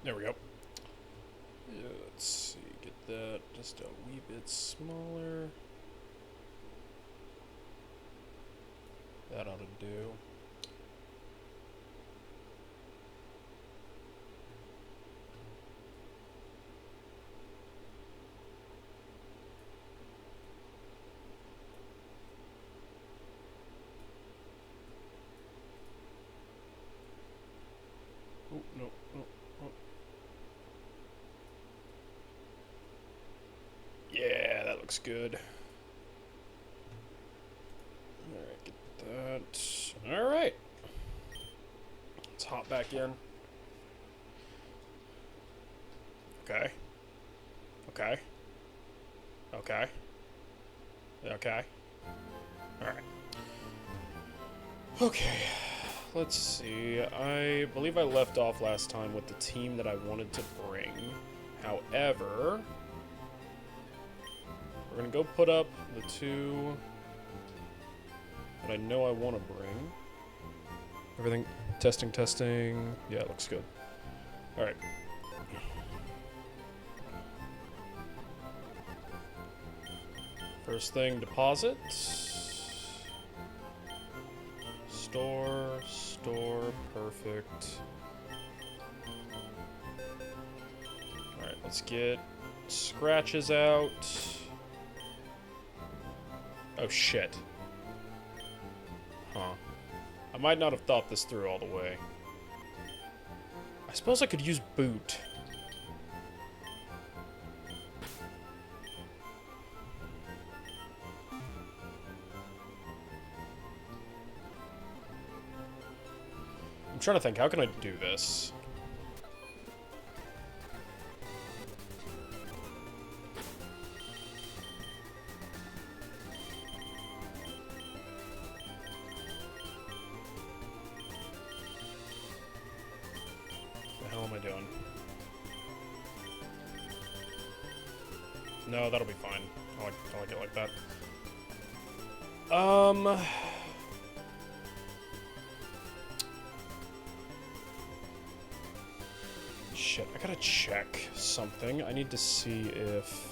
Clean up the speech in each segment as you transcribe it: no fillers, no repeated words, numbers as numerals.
There we go. Yeah, let's see. Get that just a wee bit smaller. That ought to do. Oh, no, no, no. Yeah, that looks good. Alright, get that. Alright. Let's hop back in. Okay. Okay. Okay. Okay. Alright. Okay. Let's see. I believe I left off last time with the team that I wanted to bring. However, we're going to go put up the two that I know I want to bring. Everything, testing. Yeah, it looks good. Alright. First thing, deposit. Store, perfect. Alright, let's get scratches out. Oh shit. Huh. I might not have thought this through all the way. I suppose I could use boot. I'm trying to think, how can I do this? What the hell am I doing? No, that'll be fine. I like it like that. Shit, I gotta check something. I need to see if...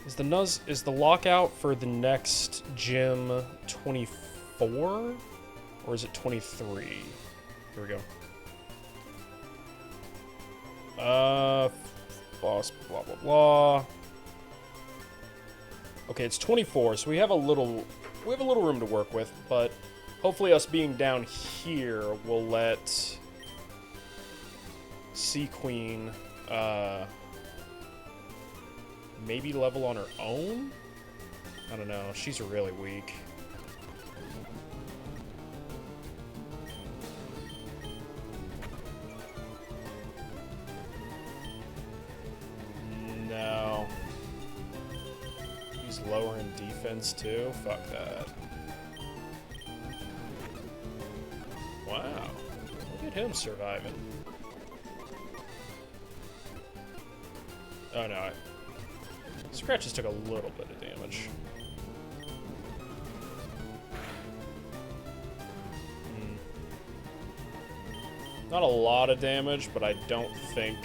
Is the lockout for the next gym 24? Or is it 23? Here we go. Boss, blah, blah, blah. Okay, it's 24, so we have a little room to work with, but hopefully us being down here will let Sea Queen, maybe level on her own? I don't know, she's really weak. No. He's lower in defense too? Fuck that. Wow. Look at him surviving. Oh no, scratches took a little bit of damage. Not a lot of damage, but I don't think...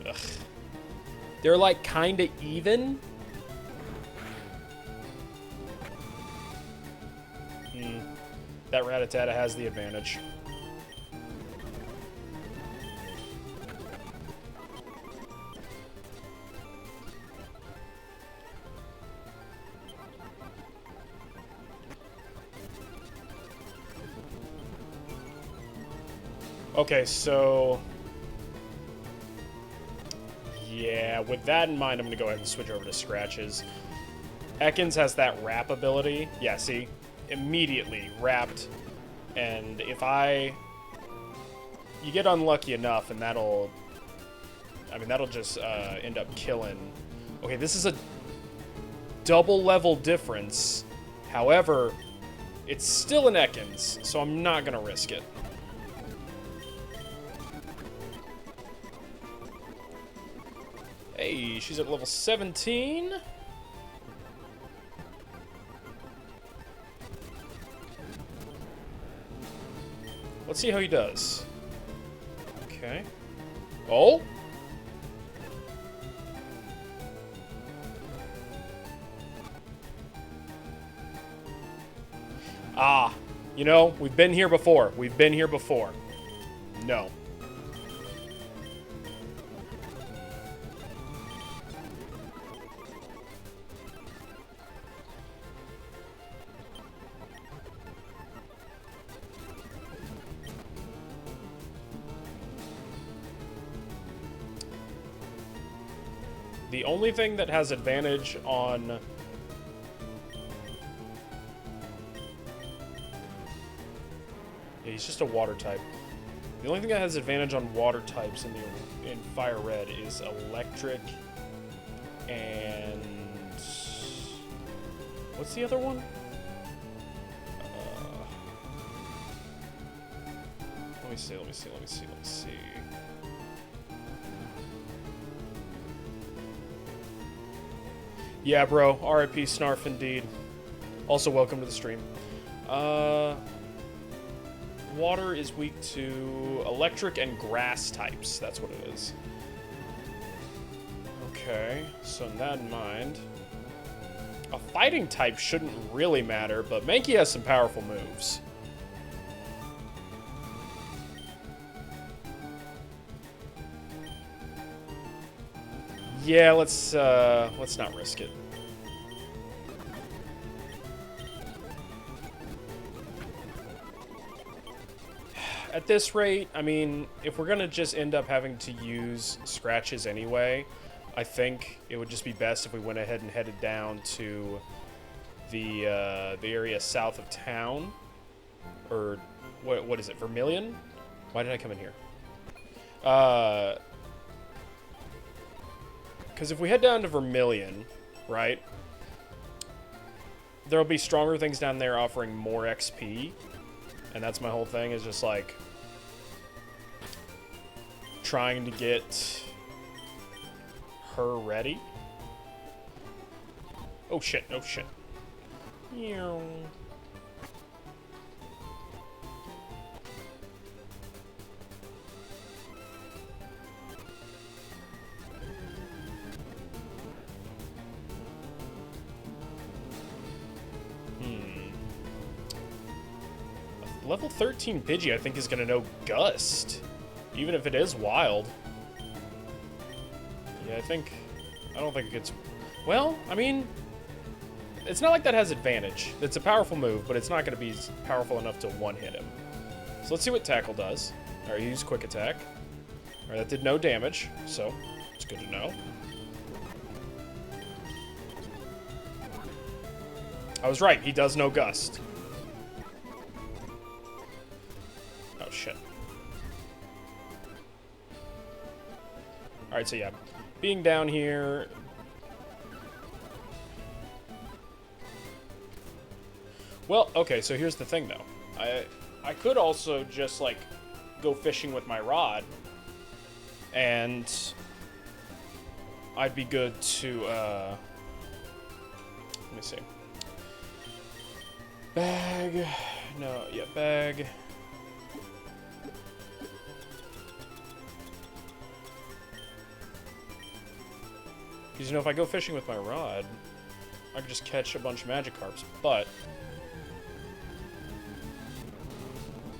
Ugh. They're like kinda even. That Rattata has the advantage. Okay, so... yeah, with that in mind, I'm going to go ahead and switch over to Scratches. Ekans has that wrap ability. Yeah, see? Immediately wrapped. And if you get unlucky enough, and that'll... I mean, that'll just end up killing Okay, this is a double level difference. However, it's still an Ekans, so I'm not gonna risk it. Hey, she's at level 17. Let's see how he does. Okay. Oh? Ah, you know, we've been here before. We've been here before. No. The only thing that has advantage on... Yeah, he's just a water type. The only thing that has advantage on water types in Fire Red is electric and... What's the other one? Let me see. Yeah, bro. RIP Snarf indeed. Also, welcome to the stream. Water is weak to electric and grass types. That's what it is. Okay, so in that in mind... A fighting type shouldn't really matter, but Mankey has some powerful moves. Yeah, let's not risk it. At this rate, I mean, if we're gonna just end up having to use scratches anyway, I think it would just be best if we went ahead and headed down to the area south of town, or what is it, Vermilion? Why did I come in here? Because if we head down to Vermilion, right, there'll be stronger things down there offering more XP, and that's my whole thing, is just like trying to get her ready. Oh shit, oh shit. Meow. Level 13 Pidgey, I think, is going to know Gust. Even if it is wild. Yeah, I don't think it gets... Well, I mean... It's not like that has advantage. It's a powerful move, but it's not going to be powerful enough to one-hit him. So let's see what Tackle does. Alright, use Quick Attack. Alright, that did no damage, so it's good to know. I was right, he does no Gust. Oh, shit. Alright, so yeah. Being down here... Well, okay, so here's the thing, though. I could also just, like, go fishing with my rod, and I'd be good to, let me see. Bag. No, yeah, bag. Because, you know, if I go fishing with my rod, I could just catch a bunch of Magikarps, but...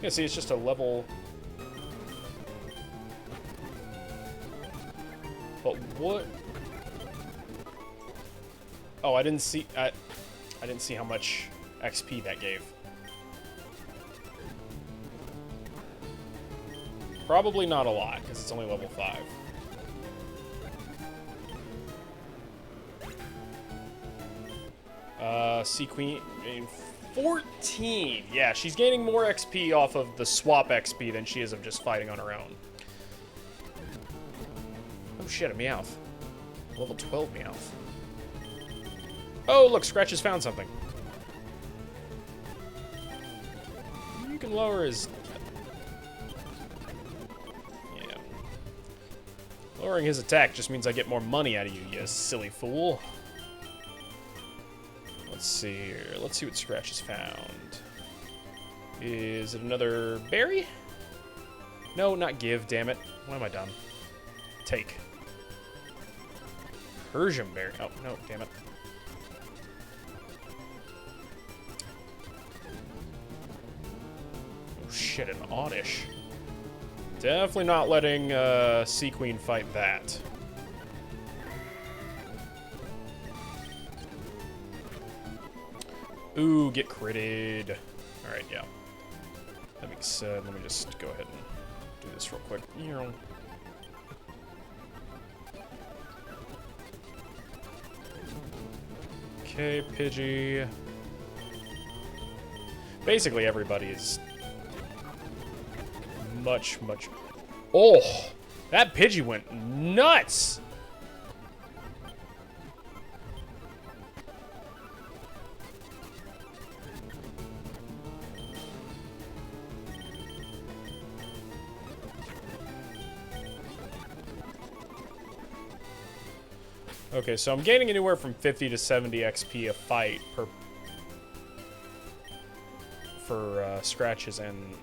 Yeah, see, it's just a level... But what... Oh, I didn't see how much XP that gave. Probably not a lot, because it's only level 5. Sea Queen... 14! Yeah, she's gaining more XP off of the swap XP than she is of just fighting on her own. Oh shit, a Meowth. Level 12 Meowth. Oh, look, Scratch has found something. You can lower his... Yeah. Lowering his attack just means I get more money out of you, you silly fool. Let's see here. Let's see what Scratch has found. Is it another berry? No, not give, damn it. What am I done? Take. Persian berry. Oh, no, damn it. Oh, shit, an Oddish. Definitely not letting Sea Queen fight that. Ooh, get critted. Alright, yeah. That being said, let me just go ahead and do this real quick. Okay, Pidgey. Basically, everybody is much... Oh! That Pidgey went nuts! Okay, so I'm gaining anywhere from 50 to 70 XP a fight for Scratches and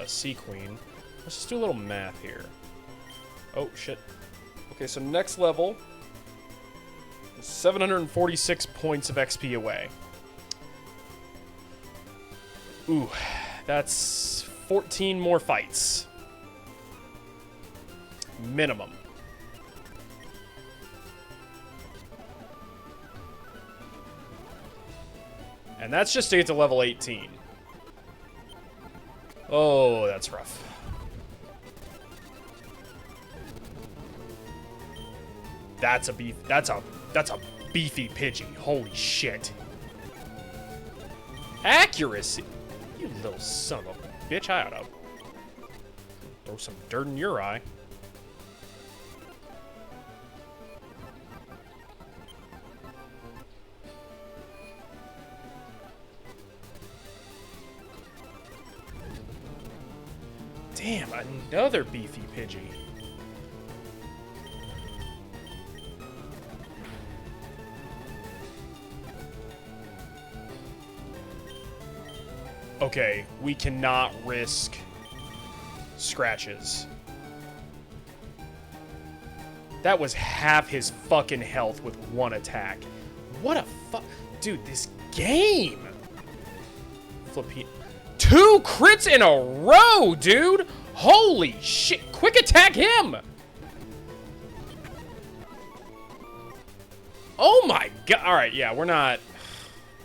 Sea Queen. Let's just do a little math here. Oh, shit. Okay, so next level is 746 points of XP away. Ooh, that's 14 more fights. Minimum. And that's just to get to level 18. Oh, that's rough. That's a beefy Pidgey. Holy shit. Accuracy. You little son of a bitch. I oughta throw some dirt in your eye. Damn, another beefy Pidgey. Okay, we cannot risk Scratches. That was half his fucking health with one attack. What a fuck... Dude, this game! Flippy... 2 crits in a row, dude! Holy shit! Quick attack him! Oh my god! Alright, yeah, we're not...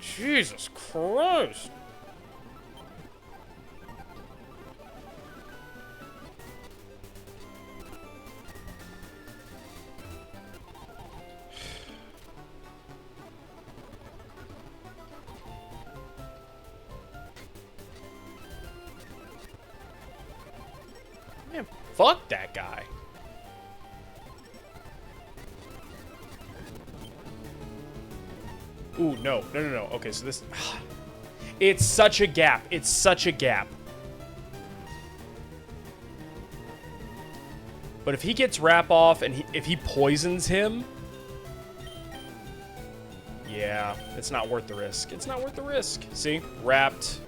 Jesus Christ! Man, fuck that guy. Ooh, no. No. Okay, so this... It's such a gap. It's such a gap. But if he gets Wrap Off and if he poisons him... Yeah, it's not worth the risk. It's not worth the risk. See? Wrapped...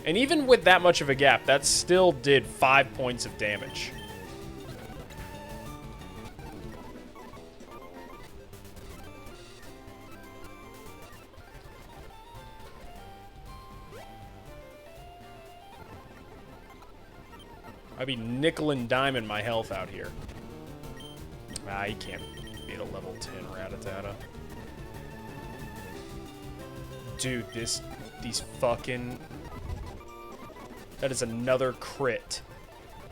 And even with that much of a gap, that still did 5 points of damage. I'd be nickel and diming my health out here. Ah, you can't beat a level 10 Rattata. Dude, these fucking... That is another crit.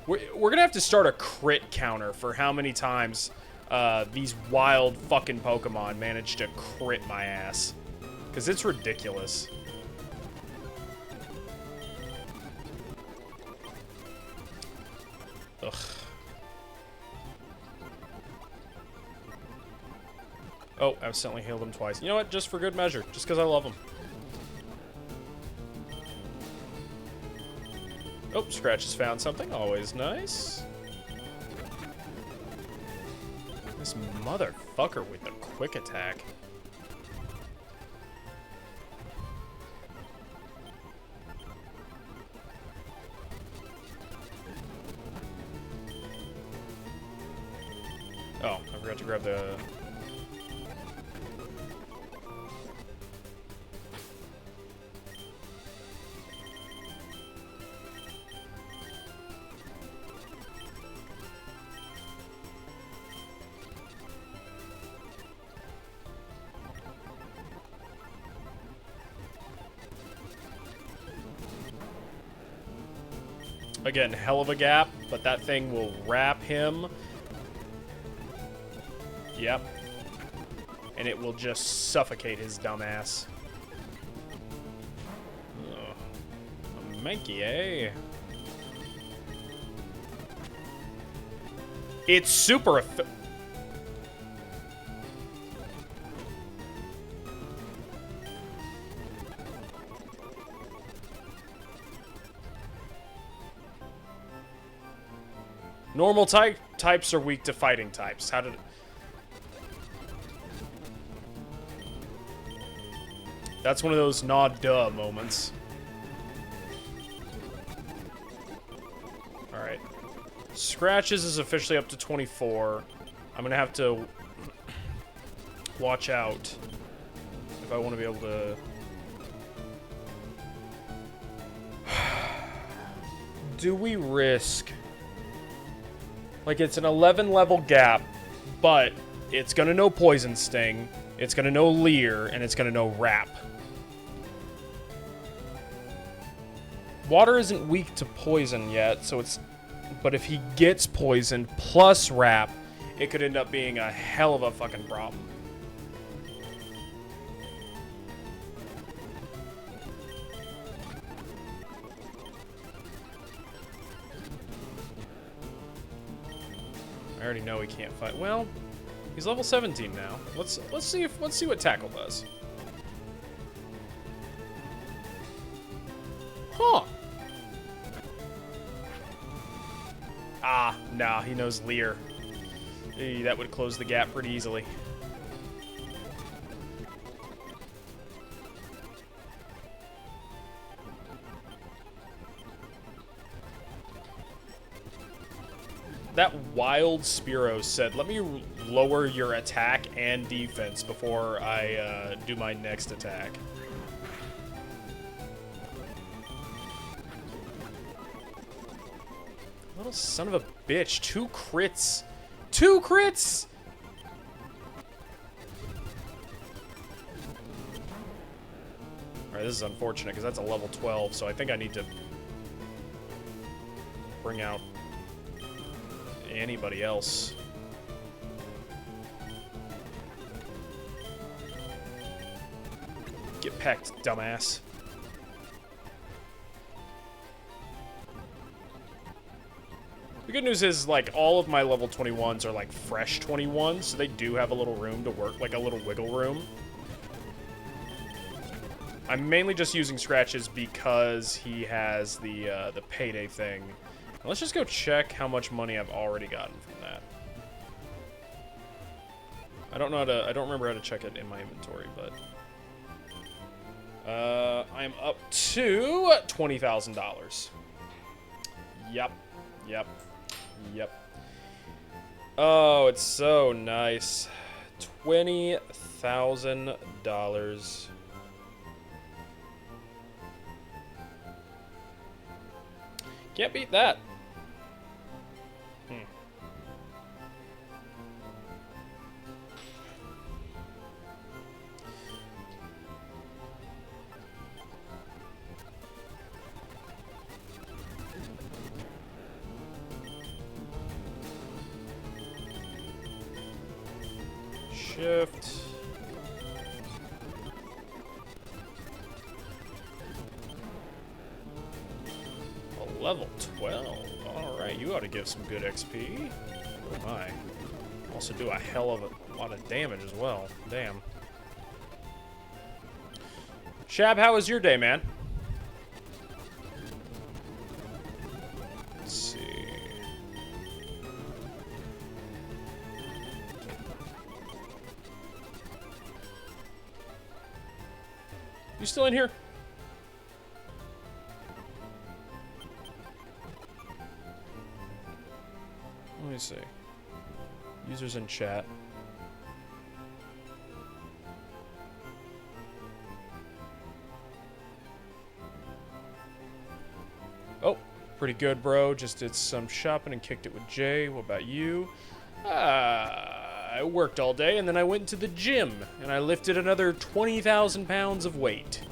We're gonna have to start a crit counter for how many times these wild fucking Pokemon manage to crit my ass. Because it's ridiculous. Ugh. Oh, accidentally healed him twice. You know what? Just for good measure. Just because I love him. Oh, Scratch has found something. Always nice. This motherfucker with the quick attack. Oh, I forgot to grab the... Again, hell of a gap, but that thing will wrap him. Yep. And it will just suffocate his dumbass. Ugh. A Mankey, eh? It's super Normal types are weak to fighting types. How did it... That's one of those duh moments. Alright. Scratches is officially up to 24. I'm gonna have to watch out if I want to be able to... Do we risk... Like, it's an 11 level gap, but it's gonna know Poison Sting, it's gonna know Leer, and it's gonna know Wrap. Water isn't weak to poison yet, so it's... But if he gets poisoned plus Wrap, it could end up being a hell of a fucking problem. I already know he can't fight. Well, he's level 17 now. Let's see what Tackle does. Huh. Ah, nah, he knows Leer. That would close the gap pretty easily. That wild Spearow said, let me lower your attack and defense before I do my next attack. Little son of a bitch. 2 crits. 2 crits! Alright, this is unfortunate because that's a level 12, so I think I need to bring out anybody else. Get pecked, dumbass. The good news is, like, all of my level 21s are, like, fresh 21s, so they do have a little room to work, like a little wiggle room. I'm mainly just using Scratches because he has the payday thing. Let's just go check how much money I've already gotten from that. I don't remember how to check it in my inventory, but I'm up to $20,000. Yep. Oh, it's so nice. $20,000. Can't beat that. Shift. A level 12. Alright, you ought to give some good XP. Oh my. Also do a hell of a A lot of damage as well. Damn. Shab, how was your day, man? Let's see. You still in here? Let me see. Users in chat. Oh, pretty good, bro. Just did some shopping and kicked it with Jay. What about you? I worked all day, and then I went to the gym, and I lifted another 20,000 pounds of weight.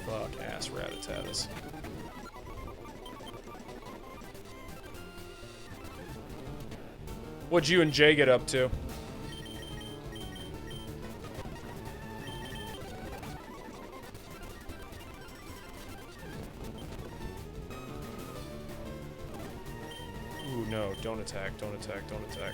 Fuck ass rat-a-tatas. What'd you and Jay get up to? Ooh, no. Don't attack, don't attack, don't attack.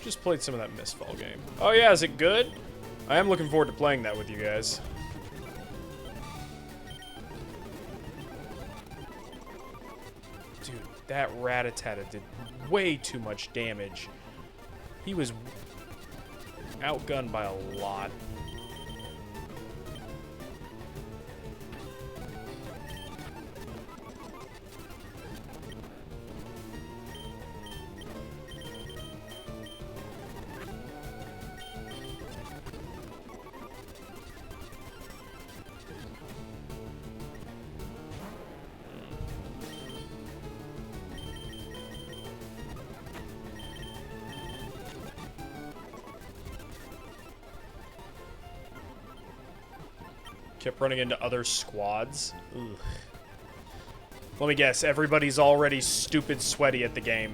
Just played some of that Mistfall game. Oh yeah, is it good? I am looking forward to playing that with you guys. Dude, that Rattata did way too much damage. He was outgunned by a lot. Kept running into other squads. Ugh. Let me guess, everybody's already stupid sweaty at the game.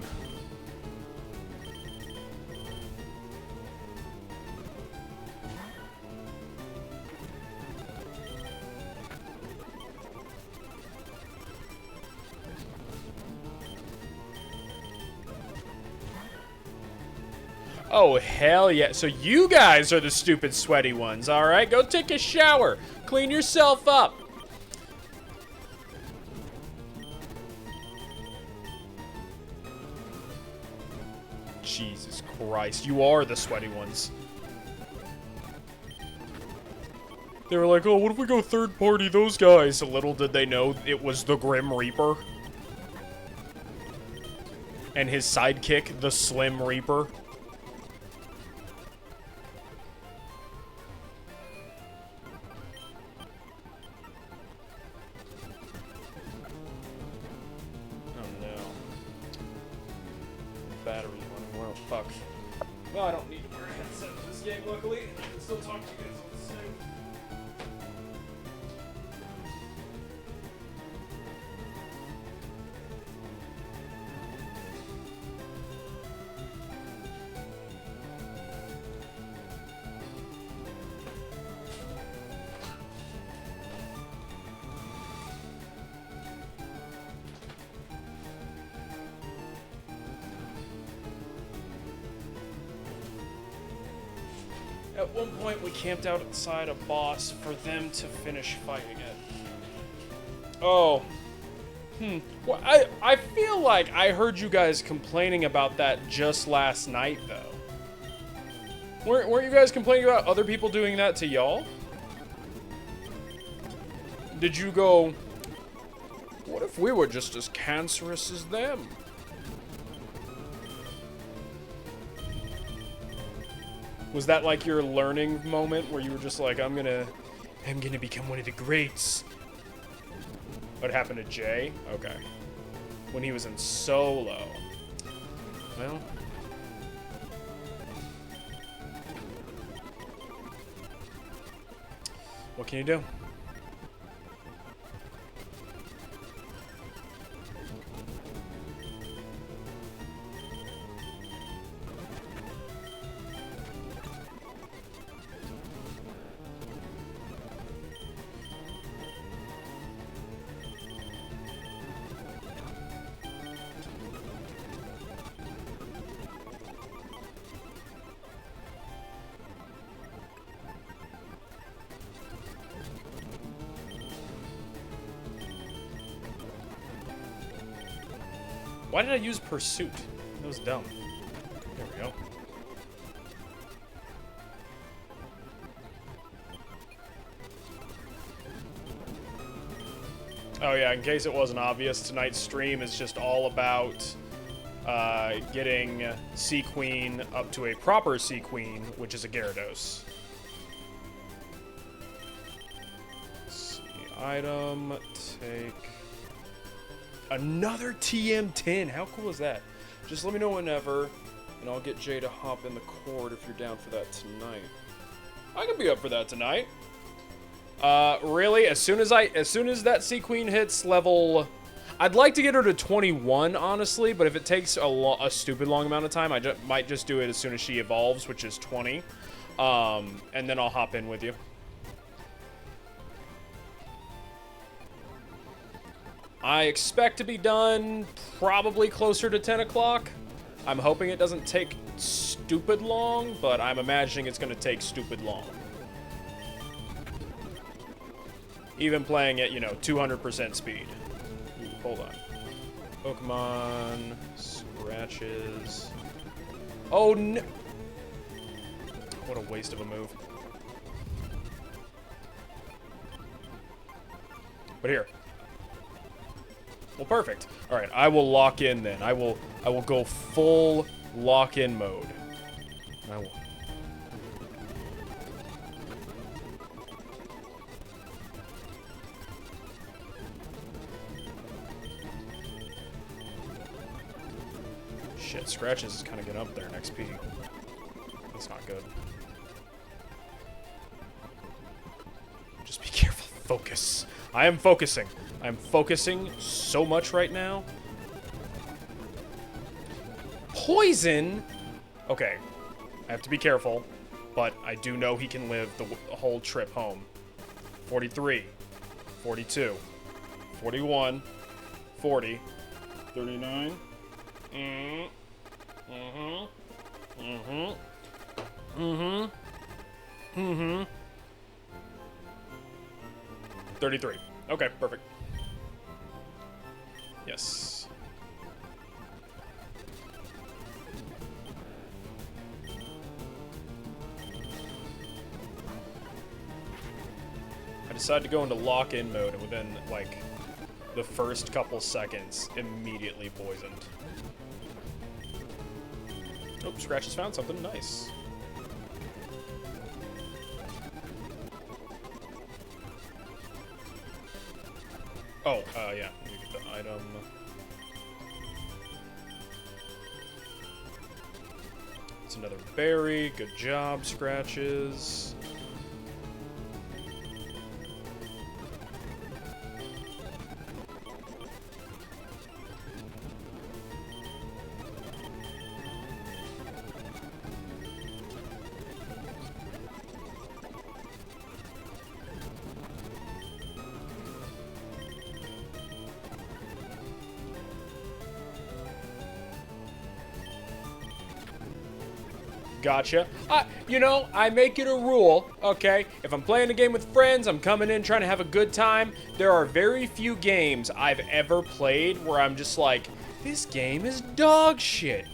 Oh, hell yeah. So you guys are the stupid sweaty ones, alright? Go take a shower. Clean yourself up. Jesus Christ, you are the sweaty ones. They were like, oh, what if we go third party those guys? Little did they know it was the Grim Reaper. And his sidekick, the Slim Reaper. Battery's running low. Fuck. Well, I don't need to wear a headset for this game, luckily. I can still talk to you guys on the same. At one point, we camped out outside a boss for them to finish fighting it. Oh. Well, I feel like I heard you guys complaining about that just last night, though. Weren't you guys complaining about other people doing that to y'all? Did you go, what if we were just as cancerous as them? Was that like your learning moment where you were just like, I'm gonna become one of the greats? What happened to Jay? Okay. When he was in solo. Well. What can you do? Why did I use Pursuit? That was dumb. There we go. Oh yeah, in case it wasn't obvious, tonight's stream is just all about getting Sea Queen up to a proper Sea Queen, which is a Gyarados. Let's see, item, take another TM10. How cool is that? Just let me know whenever, and I'll get Jay to hop in the Cord if you're down for that tonight. I could be up for that tonight. Really? As soon as that Sea Queen hits level, I'd like to get her to 21, honestly, but if it takes a stupid long amount of time, I might just do it as soon as she evolves, which is 20. And then I'll hop in with you. I expect to be done probably closer to 10 o'clock. I'm hoping it doesn't take stupid long, but I'm imagining it's going to take stupid long. Even playing at, 200% speed. Ooh, hold on. Pokemon, scratches. Oh, no. What a waste of a move. But here. Well, perfect. All right, I will lock in then. I will go full lock-in mode. I will. Shit, Scratches is kind of getting up there in XP. That's not good. Just be careful. Focus. I am focusing. I am focusing so much right now. Poison? Okay. I have to be careful, but I do know he can live the whole trip home. 43. 42. 41. 40. 39. Mm-hmm. 33. Okay, perfect. Yes. I decided to go into lock-in mode, and within, like, the first couple seconds, immediately poisoned. Oh, Scratch has found something nice. Oh, yeah. Let me get the item. It's another berry. Good job, Scratches. Gotcha. I make it a rule, okay? If I'm playing a game with friends, I'm coming in trying to have a good time. There are very few games I've ever played where I'm just like, this game is dog shit.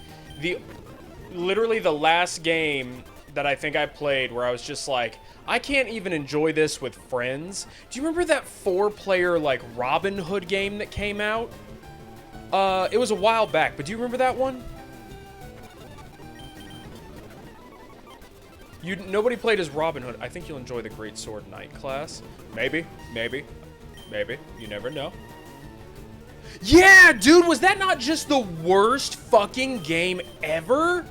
Literally the last game that I think I played where I was just like, I can't even enjoy this with friends. Do you remember that 4-player, like, Robin Hood game that came out? It was a while back, but do you remember that one? Nobody played as Robin Hood. I think you'll enjoy the Great Sword Knight class. Maybe. You never know. Yeah, dude, was that not just the worst fucking game ever?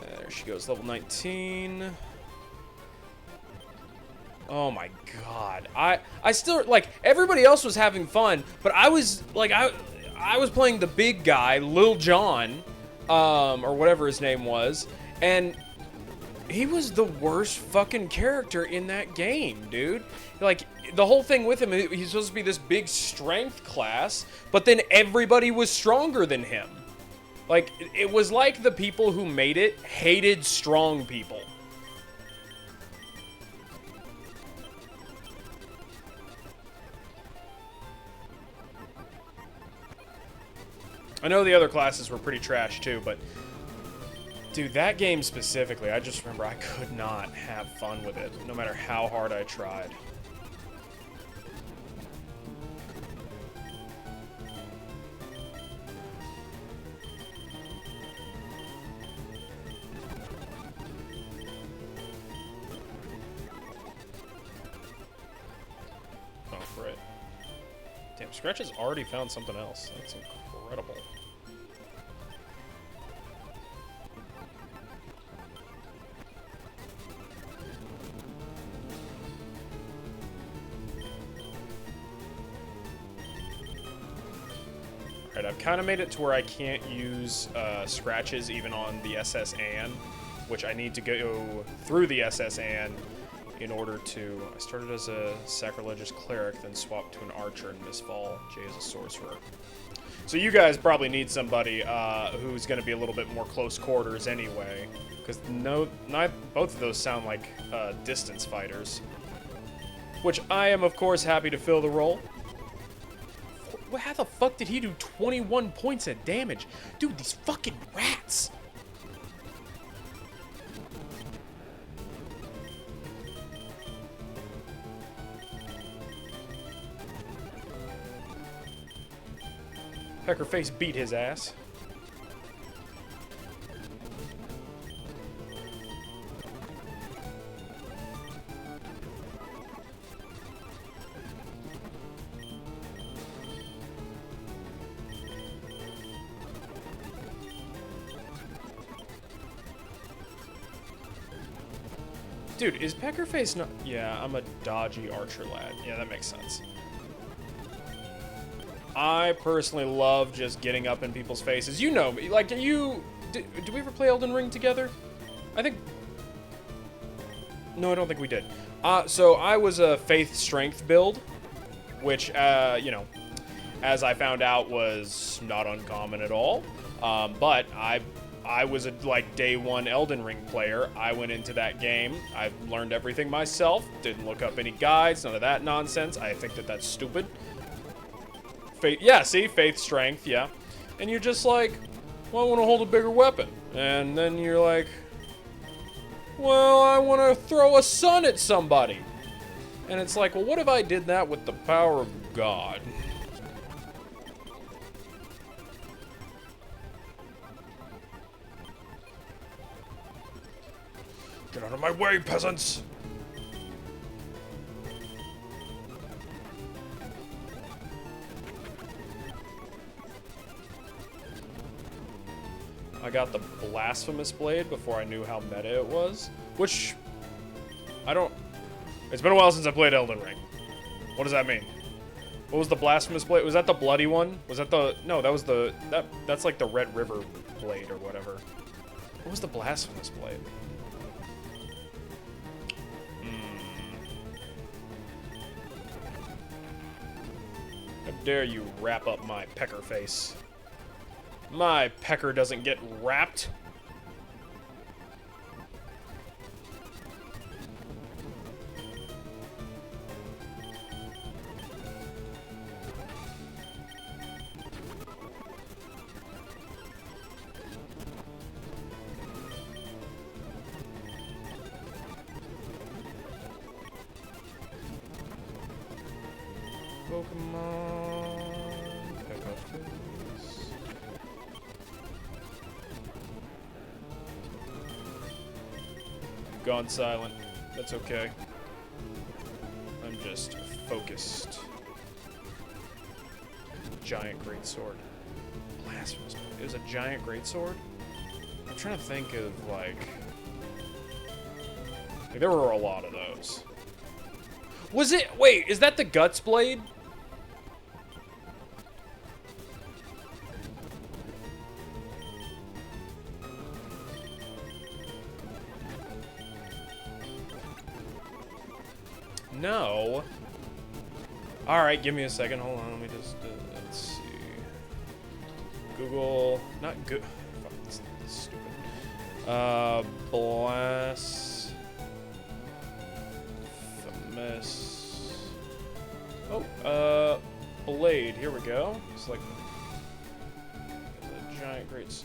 There she goes, level 19. Oh my god. I still, like, everybody else was having fun, but I was, like, I was playing the big guy, Lil Jon. Or whatever his name was, and he was the worst fucking character in that game, dude. Like, the whole thing with him, he's supposed to be this big strength class, but then everybody was stronger than him. Like, it was like the people who made it hated strong people. I know the other classes were pretty trash too, but dude, that game specifically, I just remember I could not have fun with it, no matter how hard I tried. Oh, frick. Damn, Scratch has already found something else. That's incredible. Alright, I've kind of made it to where I can't use scratches even on the SS Anne, which I need to go through the SS Anne in order to... I started as a sacrilegious cleric, then swapped to an archer in Mistfall. Jay is a sorcerer. So you guys probably need somebody who's going to be a little bit more close quarters anyway, because both of those sound like distance fighters, which I am, of course, happy to fill the role. How the fuck did he do 21 points of damage? Dude, these fucking rats! Peckerface beat his ass. Dude, is Peckerface not... Yeah, I'm a dodgy archer lad. Yeah, that makes sense. I personally love just getting up in people's faces. You know me. Like, do we ever play Elden Ring together? I think... No, I don't think we did. So I was a Faith Strength build, which, you know, as I found out was not uncommon at all. But I was a, like, day one Elden Ring player. I went into that game. I learned everything myself. Didn't look up any guides. None of that nonsense. I think that that's stupid. Yeah, see? Faith Strength, yeah. And you're just like, well, I want to hold a bigger weapon. And then you're like, well, I want to throw a sun at somebody. And it's like, well, what if I did that with the power of God? Get out of my way, peasants! I got the Blasphemous Blade before I knew how meta it was, which I don't... It's been a while since I played Elden Ring. What does that mean? What was the Blasphemous Blade? Was that the bloody one? Was that the... No, that was the... That's like the Red River Blade or whatever. What was the Blasphemous Blade? How dare you wrap up my pecker face? My pecker doesn't get wrapped. Pokemon. Pick up this. Gone silent. That's okay. I'm just focused. Giant greatsword. Blasphemous. It was a giant greatsword? I'm trying to think of, like, there were a lot of those. Was it... Wait, is that the Guts Blade? No. Alright, give me a second. Hold on, let me just... let's see. Google... Not good... Fuck, this is stupid. Blasphemous... Oh, Blade. Here we go. It's like... Alright, great.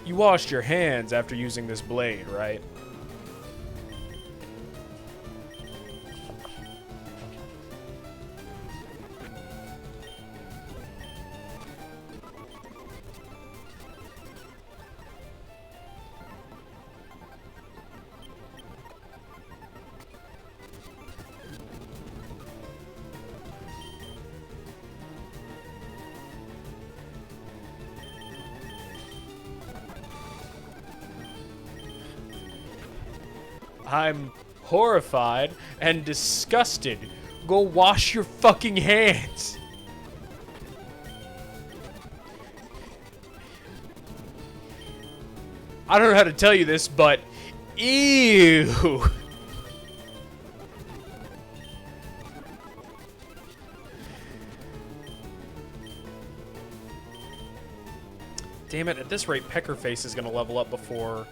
You washed your hands after using this blade, right? I'm horrified and disgusted. Go wash your fucking hands. I don't know how to tell you this, but ew. Damn it, at this rate, Peckerface is gonna level up before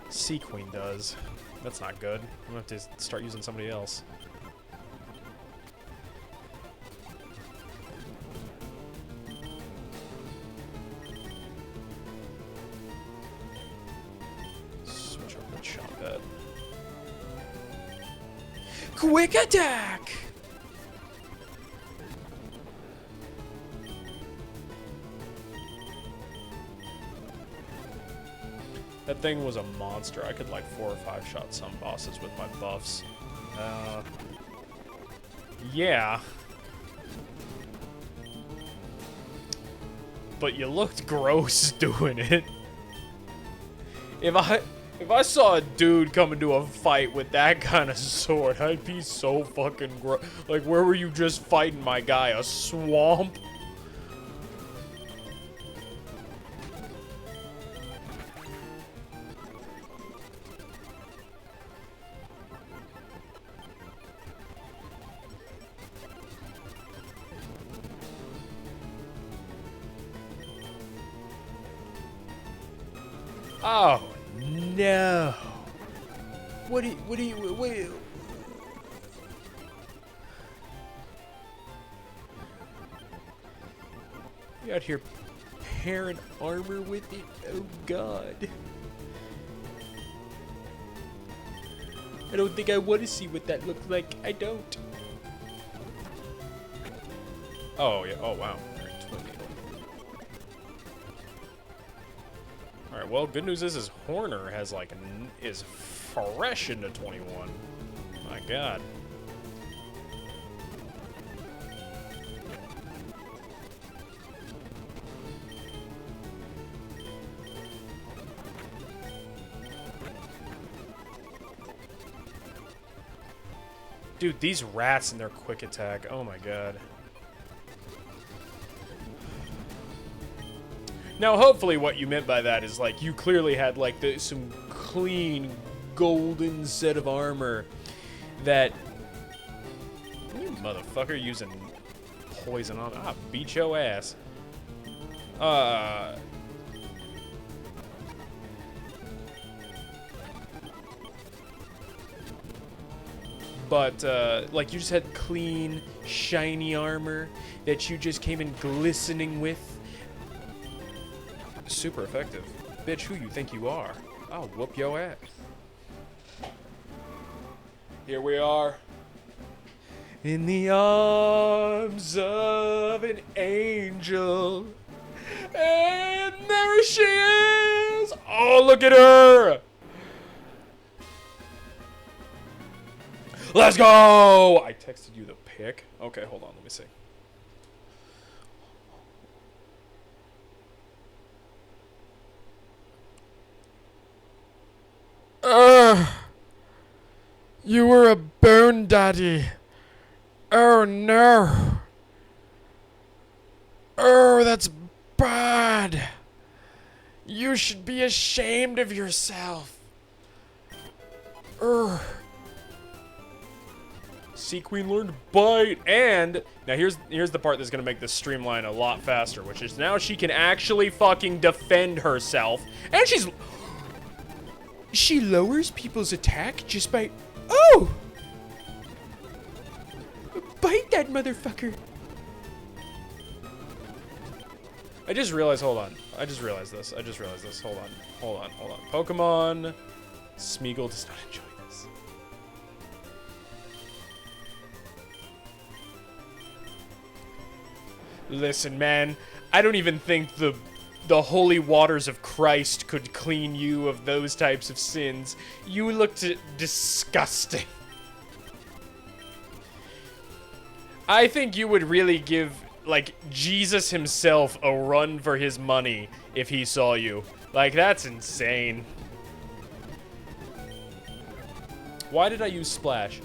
Sea Queen does. That's not good. I'm gonna have to start using somebody else. Switch over to Chompette. Quick attack! That thing was a monster. I could like 4 or 5 shot some bosses with my buffs. Yeah. But you looked gross doing it. If I saw a dude come into a fight with that kind of sword, I'd be so fucking gross. Like, where were you just fighting my guy? A swamp? Oh, no. What do you... You out here pairing armor with it? Oh, God. I don't think I want to see what that looks like. I don't. Oh, yeah. Oh, wow. Alright, well, good news is Horner has, like, is fresh into 21. My God. Dude, these rats and their quick attack. Oh, my God. Now, hopefully what you meant by that is, like, you clearly had, like, some clean, golden set of armor that... You motherfucker using poison on... Ah, beat your ass. But, like, you just had clean, shiny armor that you just came in glistening with. Super effective. Bitch, who you think you are? I'll whoop your ass. Here we are. In the arms of an angel. And there she is! Oh, look at her! Let's go! I texted you the pic. Okay, hold on, let me see. You were a bone daddy. Oh no! Oh, that's bad! You should be ashamed of yourself! Urgh. Sea Queen learned to bite, and now here's the part that's gonna make this streamline a lot faster, which is now she can actually fucking defend herself, and she lowers people's attack just by, oh! Bite that motherfucker! I just realized, hold on. I just realized this. Hold on. Pokemon Smeagol does not enjoy this. Listen, man, I don't even think the holy waters of Christ could clean you of those types of sins. You looked disgusting. I think you would really give, like, Jesus himself a run for his money if he saw you. Like, that's insane. Why did I use Splash?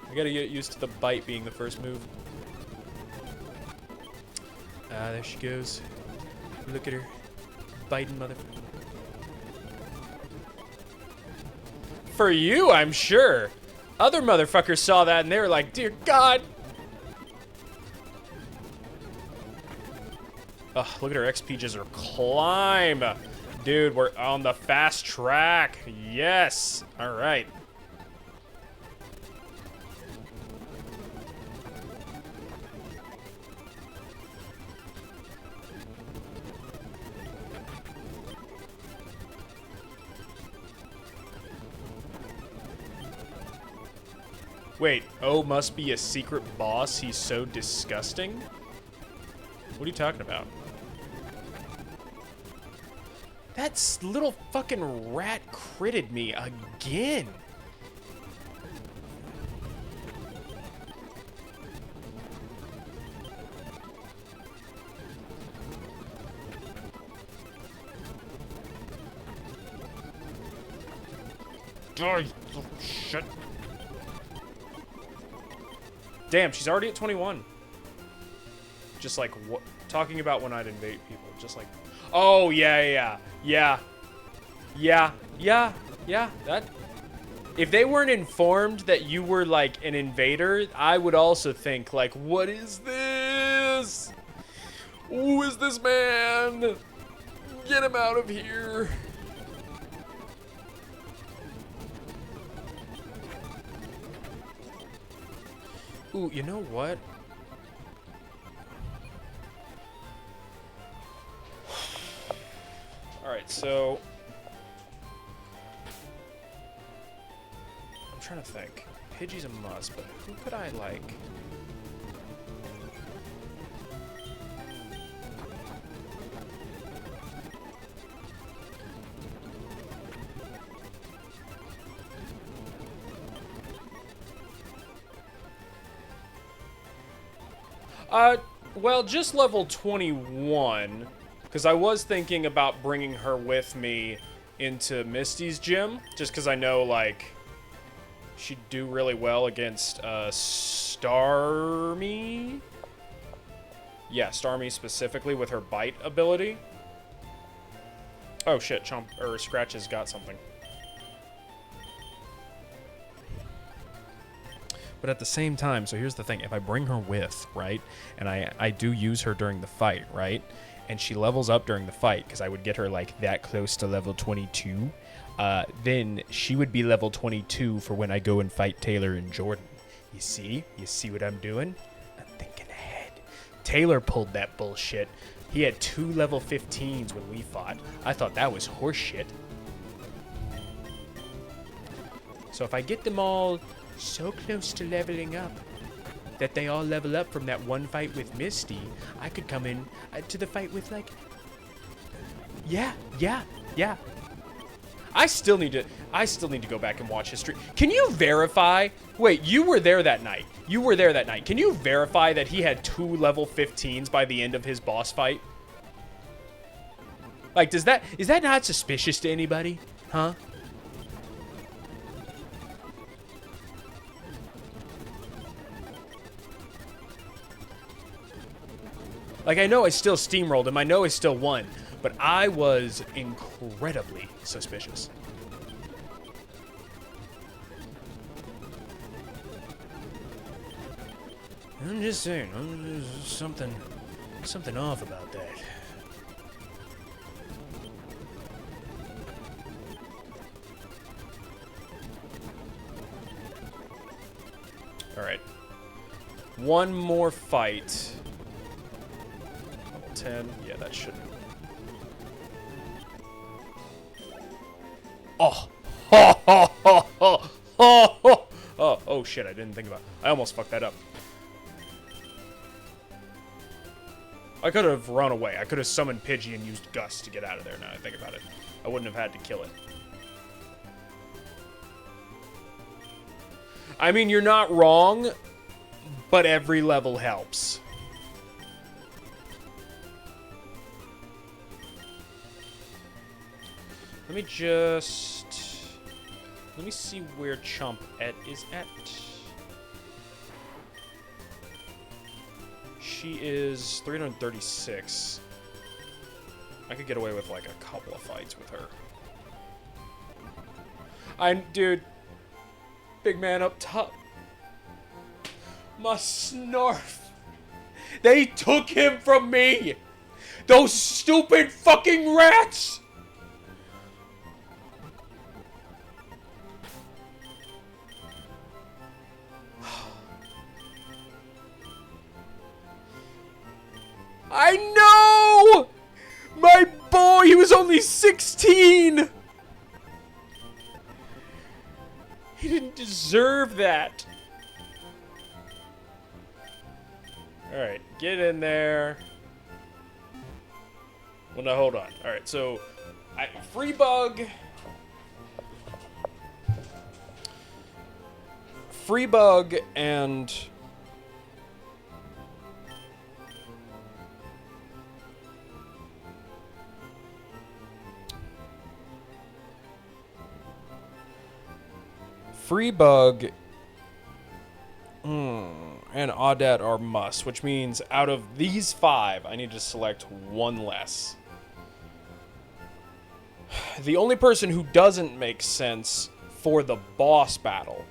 I gotta get used to the bite being the first move. Ah, there she goes. Look at her. Biting motherfucker. For you, I'm sure. Other motherfuckers saw that and they were like, dear God. Ugh, look at her XP just climb. Dude, we're on the fast track. Yes. All right. Wait, oh, must be a secret boss. He's so disgusting. What are you talking about? That little fucking rat critted me again. Die, oh, shit. Damn, she's already at 21. Just like, what? Talking about when I'd invade people. Just like, oh, yeah. That. If they weren't informed that you were like an invader, I would also think like, what is this? Who is this man? Get him out of here. Ooh, you know what? Alright, so I'm trying to think. Pidgey's a must, but who could I like? Well, just level 21, because I was thinking about bringing her with me into Misty's gym, just because I know, like, she'd do really well against, Starmie? Yeah, Starmie specifically with her bite ability. Oh shit, Scratch has got something. But at the same time, so here's the thing, if I bring her with, right, and I do use her during the fight, right, and she levels up during the fight, because I would get her, like, that close to level 22, then she would be level 22 for when I go and fight Taylor and Jordan. You see? You see what I'm doing? I'm thinking ahead. Taylor pulled that bullshit. He had 2 level 15s when we fought. I thought that was horseshit. So if I get them all so close to leveling up that they all level up from that one fight with Misty, I could come in to the fight with, like, yeah. I still need to go back and watch history. Can you verify? Wait, you were there that night. Can you verify that he had 2 level 15s by the end of his boss fight? Like, is that not suspicious to anybody? Huh? Like, I know I still steamrolled him. I know I still won. But I was incredibly suspicious. I'm just saying, there's something off about that. All right. One more fight. Level 10. Yeah, that shouldn't. Oh. Oh, shit, I didn't think about it. I almost fucked that up. I could have run away. I could have summoned Pidgey and used Gust to get out of there now I think about it. I wouldn't have had to kill it. I mean, you're not wrong, but every level helps. Let me see where Chompette is at. She is 336. I could get away with like a couple of fights with her. Dude, big man up top. My Snarf. They took him from me. Those stupid fucking rats. I know! My boy, he was only 16! He didn't deserve that. Alright, get in there. Well, no, hold on. Alright, so... Free Bug... Free Bug and... Free Bug and Audette are must, which means out of these 5, I need to select one less. The only person who doesn't make sense for the boss battle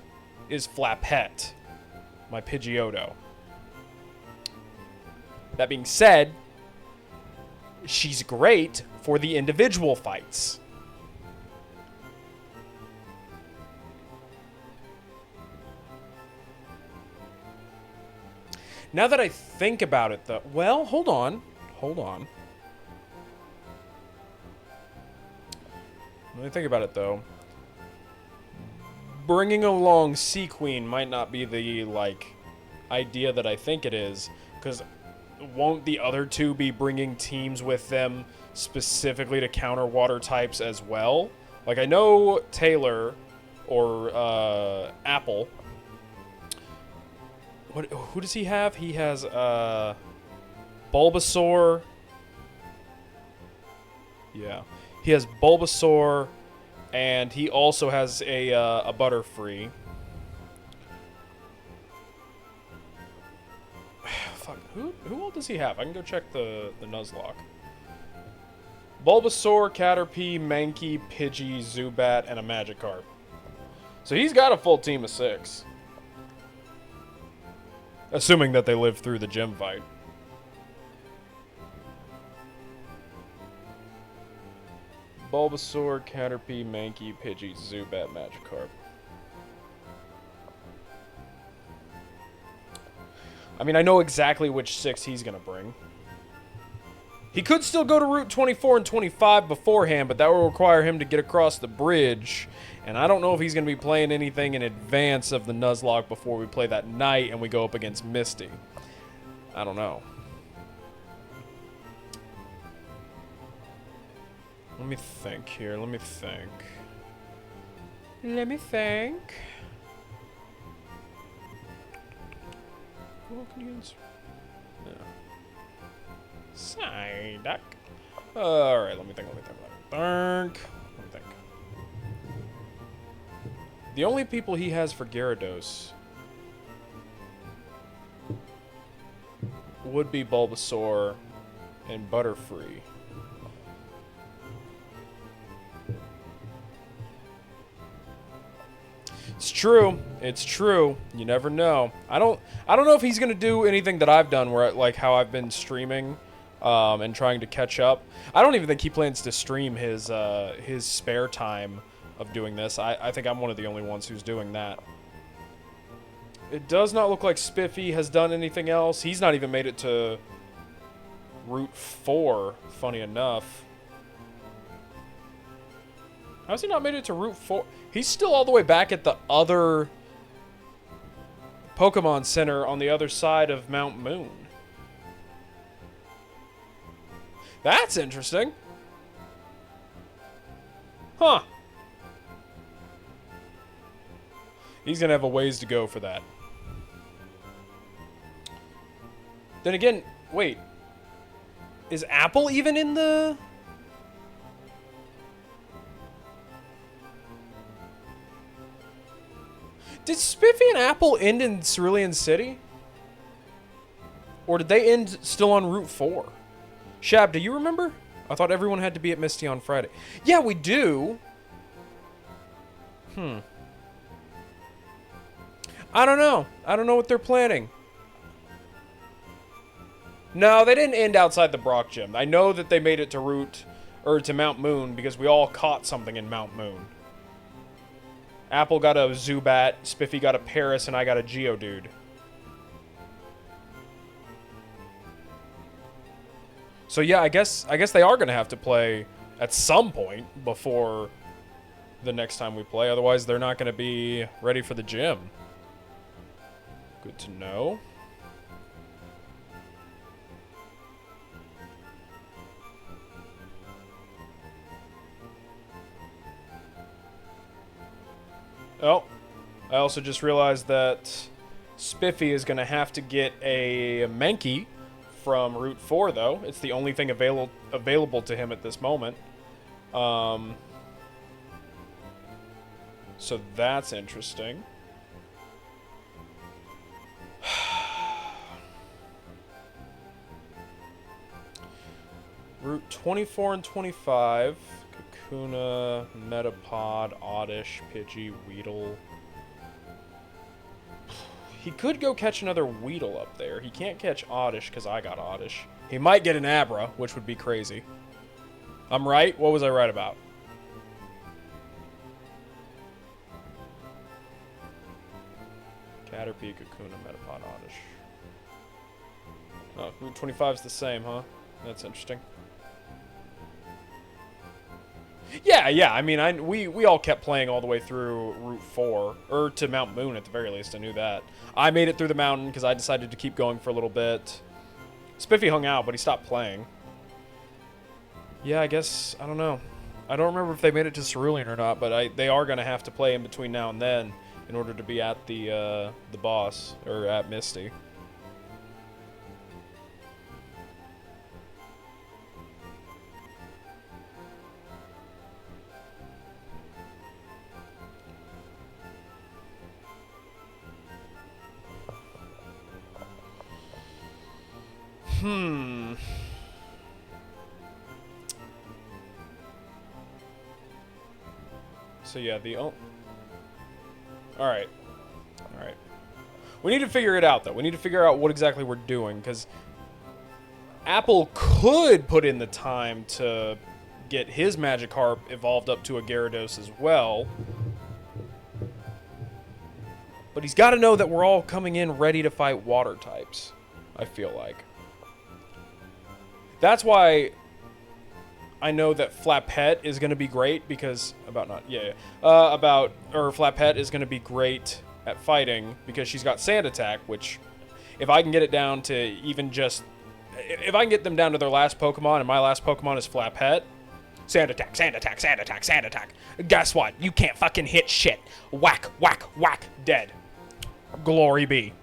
is Flappette, my Pidgeotto. That being said, she's great for the individual fights. Now that I think about it, though... Well, hold on. Hold on. Let me think about it, though. Bringing along Sea Queen might not be the, like, idea that I think it is. Because won't the other two be bringing teams with them specifically to counter water types as well? Like, I know Taylor or Apple... Who does he have? He has Bulbasaur. Yeah, he has Bulbasaur, and he also has a Butterfree. Fuck, who all does he have? I can go check the Nuzlocke. Bulbasaur, Caterpie, Mankey, Pidgey, Zubat, and a Magikarp. So he's got a full team of 6. Assuming that they live through the gym fight. Bulbasaur, Caterpie, Mankey, Pidgey, Zubat, Magikarp. I mean, I know exactly which 6 he's gonna bring. He could still go to Route 24 and 25 beforehand, but that will require him to get across the bridge. And I don't know if he's going to be playing anything in advance of the Nuzlocke before we play that night and we go up against Misty. I don't know. Let me think here. Let me think. Well, can you answer? No. Psyduck. Alright, let me think. Let me think. The only people he has for Gyarados would be Bulbasaur and Butterfree. It's true. It's true. You never know. I don't know if he's gonna do anything that I've done, where like how I've been streaming, and trying to catch up. I don't even think he plans to stream his spare time of doing this. I think I'm one of the only ones who's doing that. It does not look like Spiffy has done anything else. He's not even made it to Route 4, funny enough. How's he not made it to Route 4? He's still all the way back at the other Pokemon Center on the other side of Mount Moon. That's interesting. Huh. He's gonna have a ways to go for that. Then again, wait. Is Apple even in the... Did Spiffy and Apple end in Cerulean City? Or did they end still on Route 4? Shab, do you remember? I thought everyone had to be at Misty on Friday. Yeah, we do. I don't know. I don't know what they're planning. No, they didn't end outside the Brock Gym. I know that they made it to to Mount Moon because we all caught something in Mount Moon. Apple got a Zubat, Spiffy got a Paris, and I got a Geodude. So yeah, I guess they are gonna have to play at some point before the next time we play. Otherwise, they're not gonna be ready for the gym. Good to know. Oh, I also just realized that Spiffy is going to have to get a Mankey from Route 4, though. It's the only thing available to him at this moment. So that's interesting. Route 24 and 25... Kakuna, Metapod, Oddish, Pidgey, Weedle. He could go catch another Weedle up there. He can't catch Oddish because I got Oddish. He might get an Abra, which would be crazy. I'm right? What was I right about? Caterpie, Kakuna, Metapod, Oddish. Oh, Route 25 is the same, huh? That's interesting. Yeah. I mean, we all kept playing all the way through Route 4, or to Mount Moon at the very least. I knew that. I made it through the mountain because I decided to keep going for a little bit. Spiffy hung out, but he stopped playing. Yeah, I guess, I don't know. I don't remember if they made it to Cerulean or not, but they are going to have to play in between now and then in order to be at the boss, or at Misty. So yeah, Alright. We need to figure it out, though. We need to figure out what exactly we're doing, because Apple could put in the time to get his Magikarp evolved up to a Gyarados as well. But he's got to know that we're all coming in ready to fight water types, I feel like. That's why I know that Flappette is going to be great because... Flappette is going to be great at fighting because she's got Sand Attack, which if I can get it down to even just... If I can get them down to their last Pokemon, and my last Pokemon is Flappette, Sand Attack, Sand Attack, Sand Attack, Sand Attack. Guess what? You can't fucking hit shit. Whack, whack, whack. Dead. Glory be.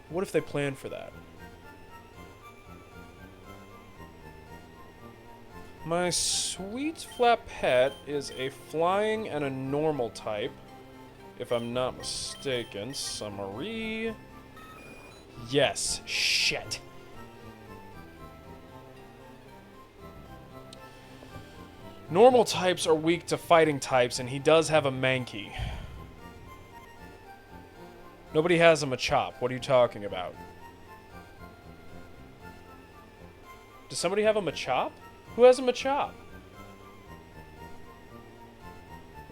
What if they plan for that? My sweet Flappette is a flying and a normal type. if I'm not mistaken. Summary. Yes. Shit. Normal types are weak to fighting types, and he does have a Mankey. Nobody has a Machop. What are you talking about? Does somebody have a Machop? Who has a Machop?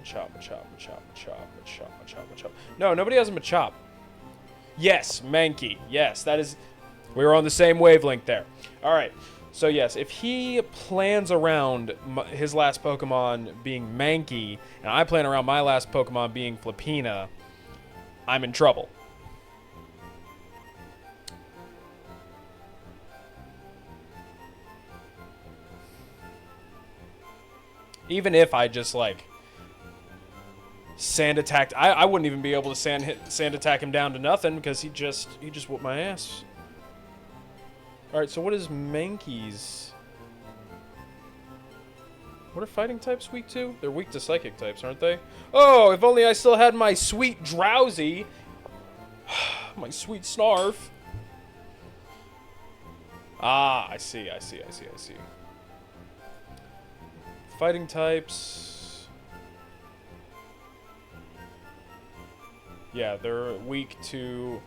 Machop. No, nobody has a Machop. Yes, Mankey. Yes, that is... We were on the same wavelength there. All right. So, yes, if he plans around his last Pokemon being Mankey, and I plan around my last Pokemon being Flippina, I'm in trouble. Even if I just, like, sand attacked... I wouldn't even be able to sand attack him down to nothing, because he just whooped my ass. Alright, so what is Mankey's... What are fighting types weak to? They're weak to psychic types, aren't they? Oh, if only I still had my sweet Drowsy. My sweet Snarf. Ah, I see. Fighting types. Yeah, they're weak to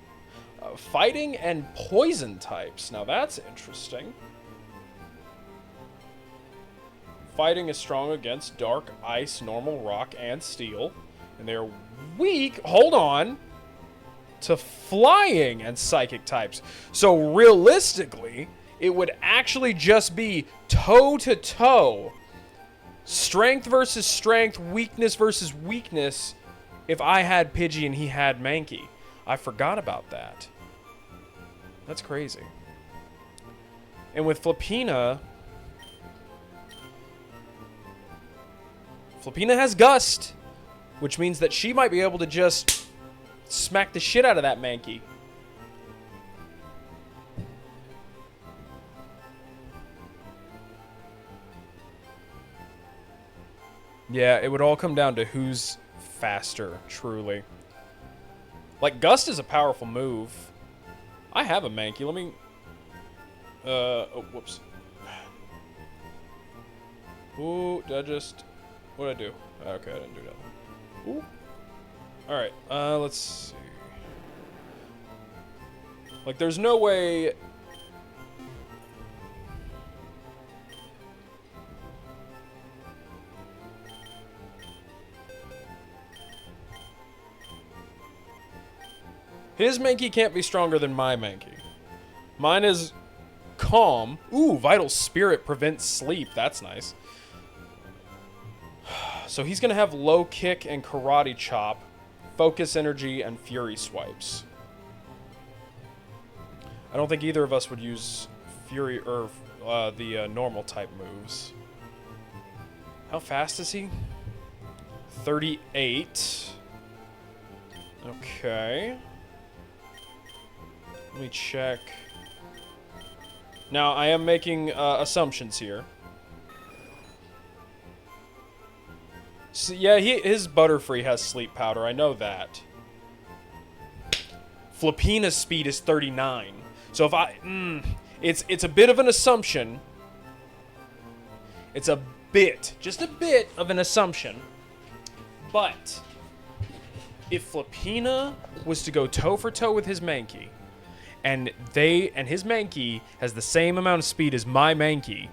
fighting and poison types. Now that's interesting. Fighting is strong against dark, ice, normal, rock, and steel. And they're weak, hold on, to flying and psychic types. So realistically, it would actually just be toe-to-toe. Strength versus strength, weakness versus weakness, if I had Pidgey and he had Mankey. I forgot about that. That's crazy. And with Flippina... Flippina has Gust, which means that she might be able to just smack the shit out of that Mankey. Yeah, it would all come down to who's faster, truly. Like, Gust is a powerful move. I have a Mankey. Let me... oh, whoops. Ooh, did I just... What'd I do? Okay, I didn't do that. Ooh. Alright, let's see. Like, there's no way... His Mankey can't be stronger than my Mankey. Mine is calm. Ooh, Vital Spirit prevents sleep. That's nice. So he's going to have low kick and karate chop, focus energy, and fury swipes. I don't think either of us would use fury or the normal type moves. How fast is he? 38. Okay. Let me check. Now, I am making assumptions here. So, yeah, his Butterfree has Sleep Powder. I know that. Flippina's speed is 39. So if I... it's a bit of an assumption. It's a bit. Just a bit of an assumption. But if Flippina was to go toe-for-toe with his Mankey, and his Mankey has the same amount of speed as my Mankey,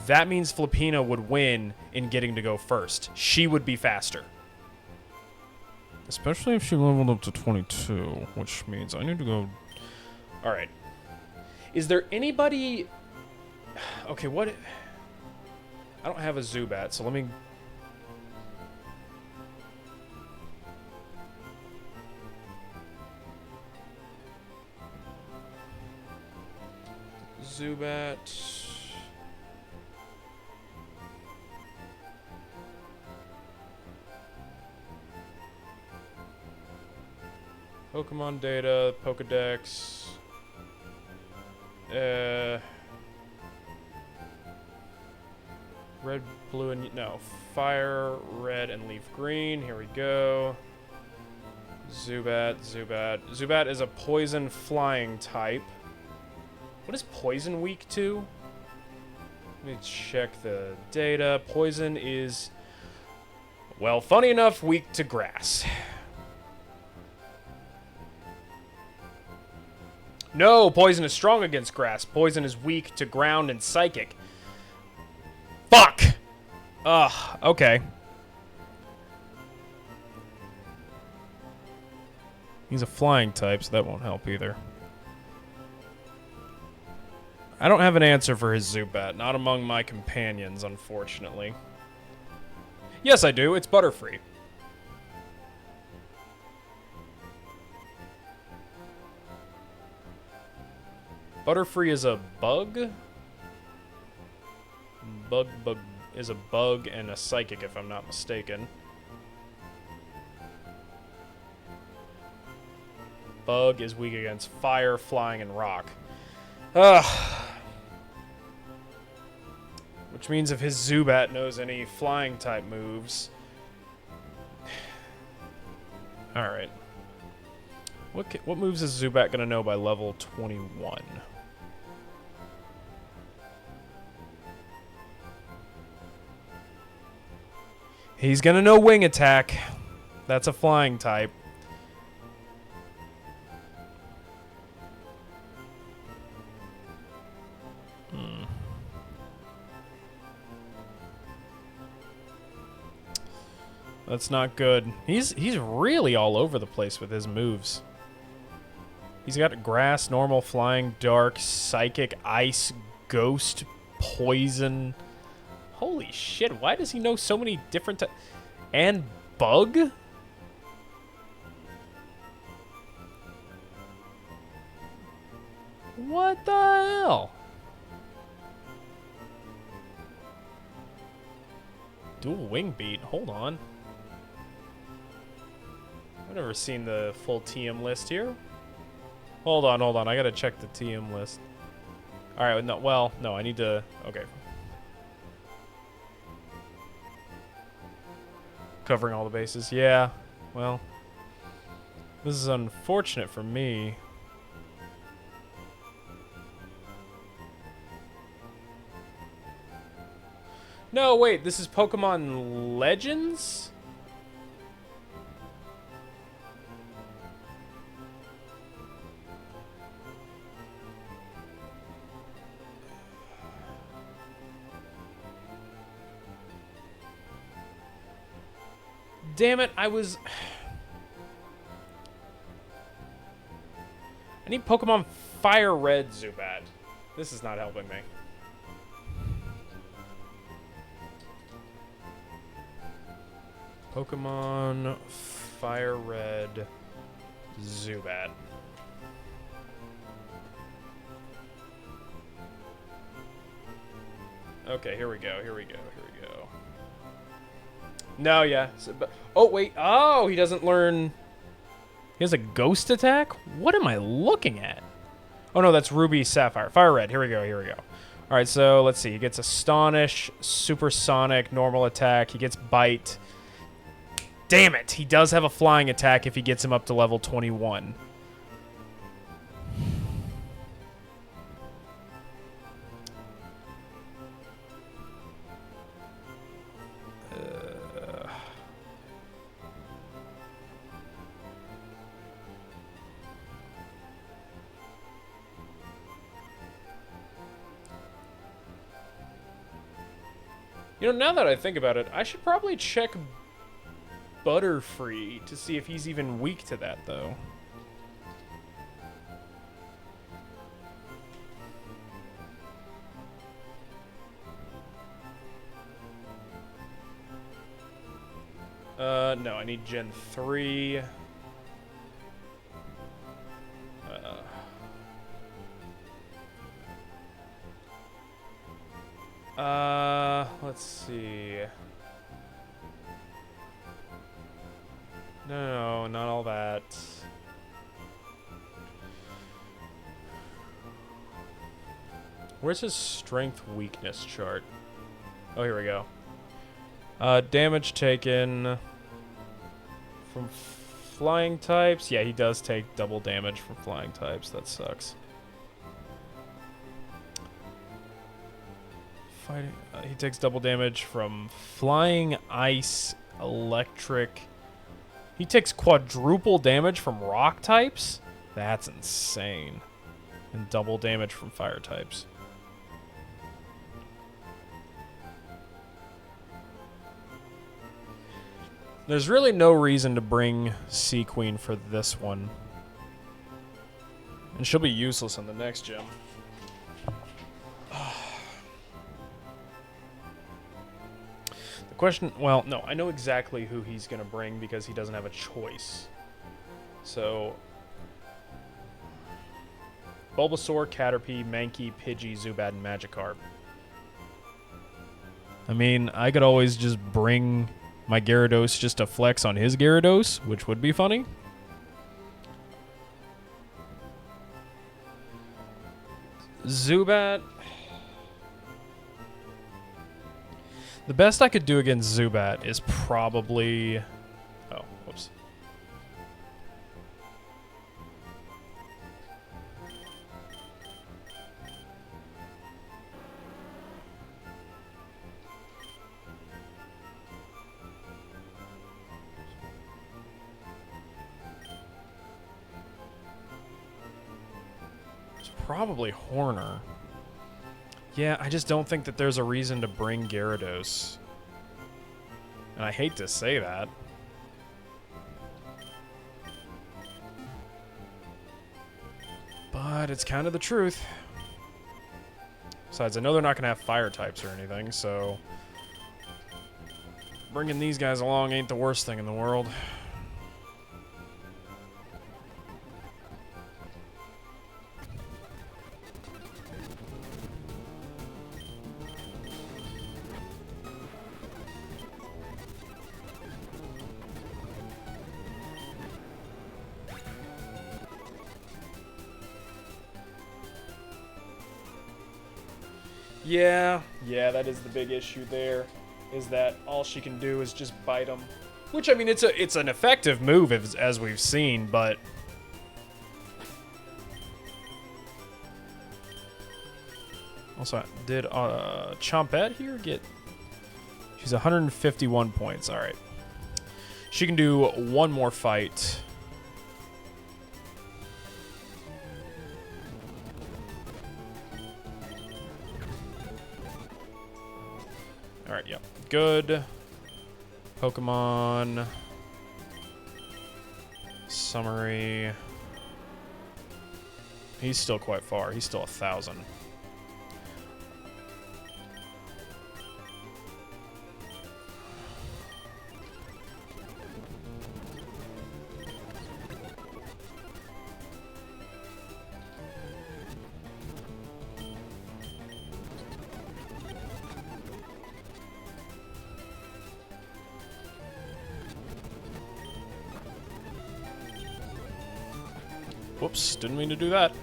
that means Flippina would win in getting to go first. She would be faster. Especially if she leveled up to 22, which means I need to go... Alright. Is there anybody... Okay, what... I don't have a Zubat, so let me... Zubat... Pokemon data, Pokedex. Red, blue, and... No. Fire, red, and leaf green. Here we go. Zubat, Zubat. Zubat is a poison flying type. What is poison weak to? Let me check the data. Poison is, well, funny enough, weak to grass. No, poison is strong against grass. Poison is weak to ground and psychic. Fuck! Ugh, okay. He's a flying type, so that won't help either. I don't have an answer for his Zubat. Not among my companions, unfortunately. Yes, I do. It's Butterfree. Butterfree is a bug? Bug is a bug and a psychic, if I'm not mistaken. Bug is weak against fire, flying, and rock. Ugh. Which means if his Zubat knows any flying type moves. Alright. What moves is Zubat gonna know by level 21? He's gonna know Wing Attack. That's a flying type. That's not good. He's really all over the place with his moves. He's got grass, normal, flying, dark, psychic, ice, ghost, poison. Holy shit, why does he know so many different and bug? What the hell? Dual wing beat, hold on. I've never seen the full TM list here. Hold on, I gotta check the TM list. Alright, no, well, no, I need to, okay. Covering all the bases, yeah, well. This is unfortunate for me. No, wait, this is Pokemon Legends? Damn it, I need Pokemon Fire Red Zubat. This is not helping me. Pokemon Fire Red Zubat. Okay, here we go. No, yeah. Oh, wait. Oh, he doesn't learn... He has a ghost attack? What am I looking at? Oh, no, that's Ruby Sapphire. Fire Red. Here we go. All right, so let's see. He gets Astonish, Supersonic, normal attack. He gets Bite. Damn it. He does have a flying attack if he gets him up to level 21. You know, now that I think about it, I should probably check Butterfree to see if he's even weak to that, though. No, I need Gen 3. Let's see. No, not all that. Where's his strength weakness chart? Oh, here we go. Damage taken from Flying types. Yeah, he does take double damage from flying types. That sucks. Fighting. He takes double damage from flying, ice, electric. He takes quadruple damage from rock types? That's insane. And double damage from fire types. There's really no reason to bring Sea Queen for this one. And she'll be useless in the next gym. The question, well, no, I know exactly who he's going to bring because he doesn't have a choice. So, Bulbasaur, Caterpie, Mankey, Pidgey, Zubat, and Magikarp. I mean, I could always just bring my Gyarados just to flex on his Gyarados, which would be funny. Zubat. The best I could do against Zubat is probably... Oh, whoops. It's probably Horner. Yeah, I just don't think that there's a reason to bring Gyarados. And I hate to say that. But it's kind of the truth. Besides, I know they're not going to have fire types or anything, so... bringing these guys along ain't the worst thing in the world. Yeah, that is the big issue there, is that all she can do is just bite them. Which, I mean, it's an effective move, as we've seen, but... Also, did Chompette here get... She's 151 points, alright. She can do one more fight. Alright, yep. Good. Pokemon. Summary. He's still quite far. He's still 1,000. Whoops, didn't mean to do that.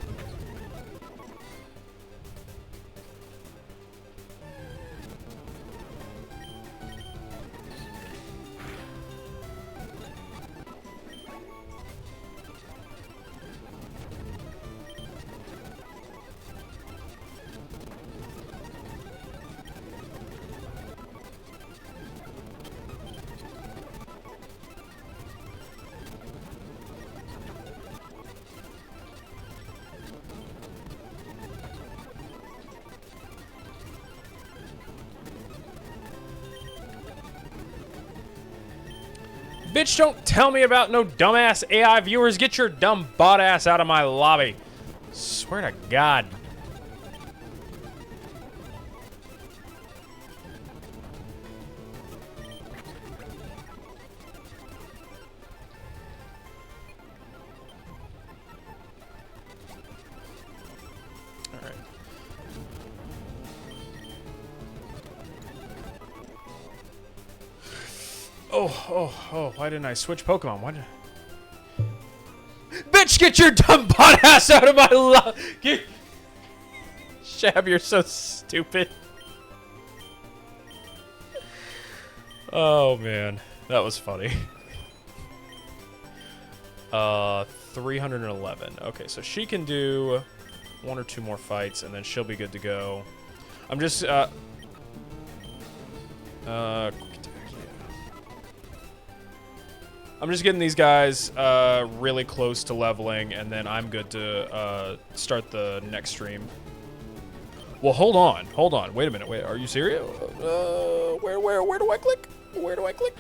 Bitch, don't tell me about no dumbass AI viewers. Get your dumb bot ass out of my lobby. Swear to God. Alright. Oh, why didn't I switch Pokemon? Why did... Bitch, get your dumb bot ass out of my lobby! Shab, you're so stupid. Oh, man. That was funny. 311. Okay, so she can do 1 or 2 more fights, and then she'll be good to go. I'm just, quick attack, yeah. I'm just getting these guys, really close to leveling, and then I'm good to, start the next stream. Well, hold on. Wait a minute. Wait, are you serious? Where do I click? Where do I click?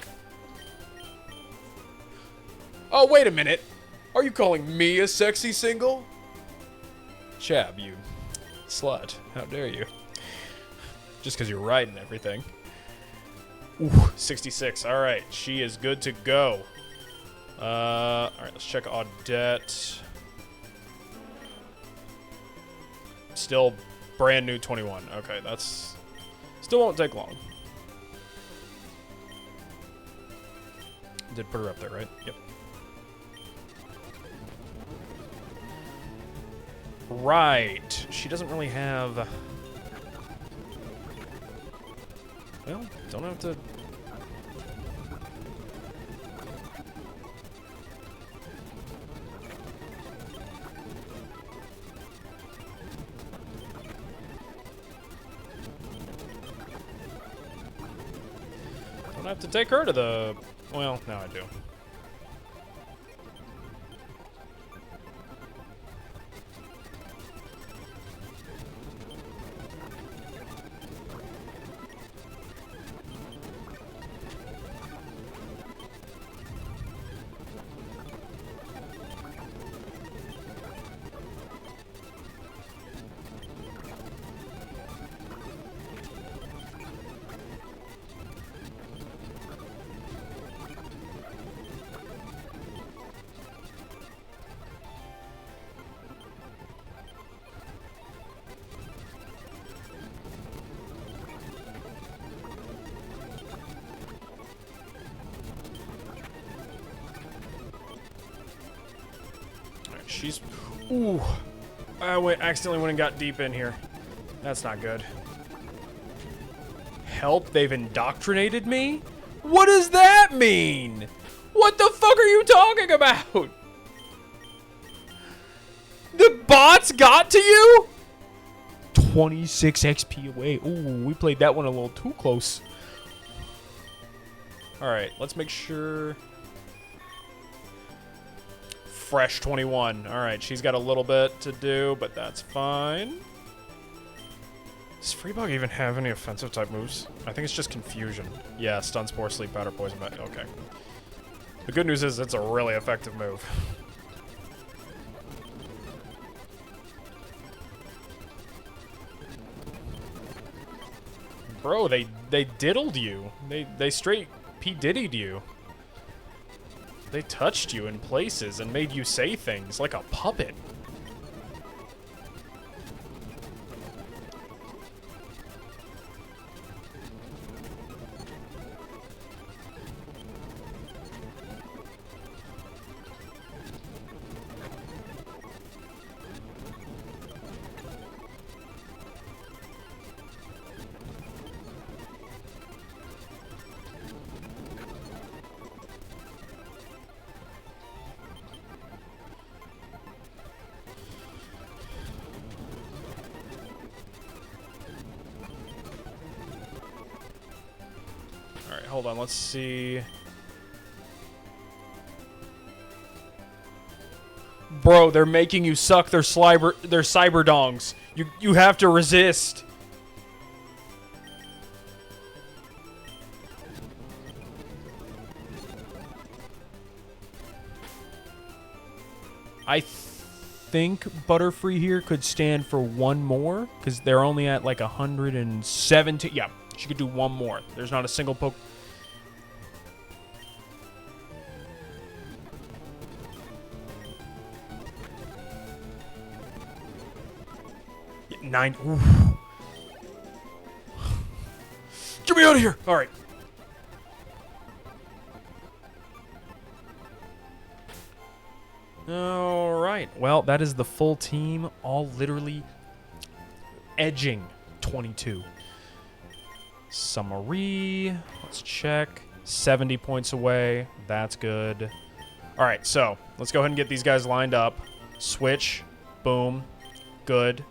Oh, wait a minute. Are you calling me a sexy single? Chab, you slut. How dare you? Just because you're right and everything. Ooh, 66. All right, she is good to go. All right, let's check Audette. Still brand new 21. Okay, that's... Still won't take long. Did put her up there, right? Yep. Right. She doesn't really have... Well, don't have to... Don't have to take her to the... Well, now I do. She's... Ooh. I accidentally went and got deep in here. That's not good. Help? They've indoctrinated me? What does that mean? What the fuck are you talking about? The bots got to you? 26 XP away. Ooh, we played that one a little too close. Alright, let's make sure... Fresh 21. Alright, she's got a little bit to do, but that's fine. Does Freebug even have any offensive type moves? I think it's just confusion. Yeah, stun, spore, sleep, powder, poison. Okay. The good news is it's a really effective move. Bro, they diddled you. They straight P. Diddy'd you. They touched you in places and made you say things like a puppet. Alright, hold on, let's see. Bro, they're making you suck their cyber dongs. You have to resist. I think Butterfree here could stand for one more, because they're only at like 170. Yeah, she could do one more. There's not a single poke. Yeah, 9. Oof. Get me out of here. All right. All right. Well, that is the full team, all literally edging 22. Summary. Let's check. 70 points away. That's good. All right, so let's go ahead and get these guys lined up. Switch. Boom. Good.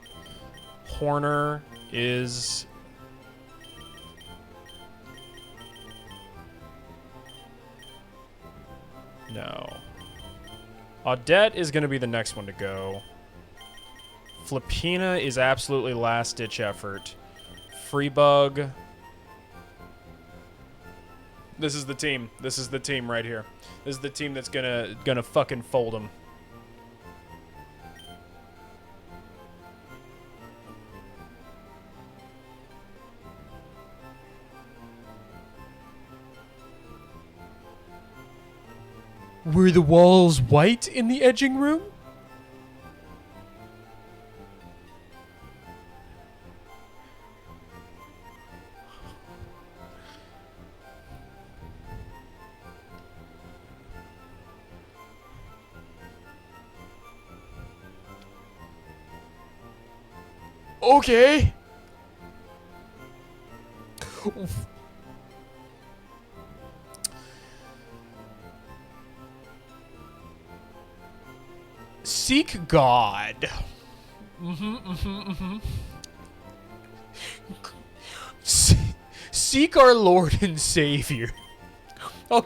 Horner is... No. Audette is going to be the next one to go. Flippina is absolutely last-ditch effort. Freebug. This is the team. This is the team right here. This is the team that's gonna fucking fold them. Were the walls white in the edging room? Okay. Seek God. Seek our Lord and Savior. I'm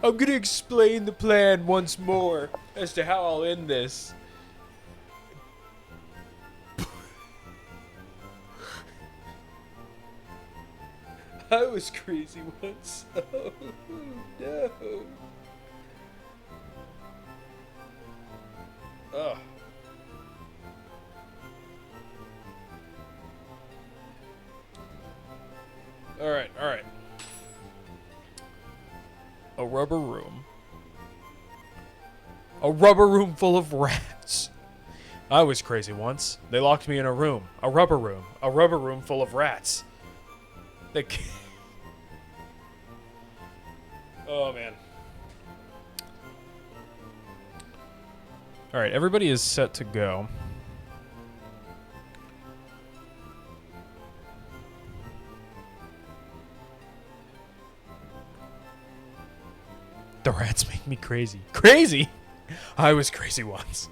gonna explain the plan once more as to how I'll end this. I was crazy once. Oh, no. Ugh. Alright, alright. A rubber room. A rubber room full of rats. I was crazy once. They locked me in a room. A rubber room. A rubber room full of rats. They... Oh, man. Alright, everybody is set to go. The rats make me crazy. Crazy? I was crazy once.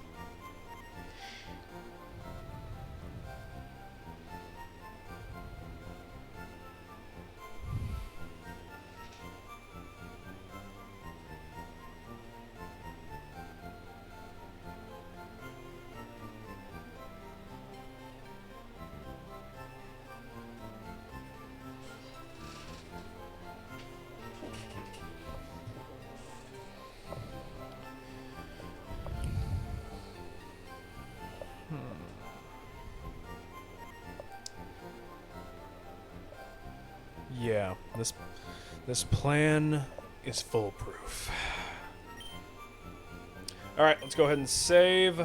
Yeah, this plan is foolproof. Alright, let's go ahead and save.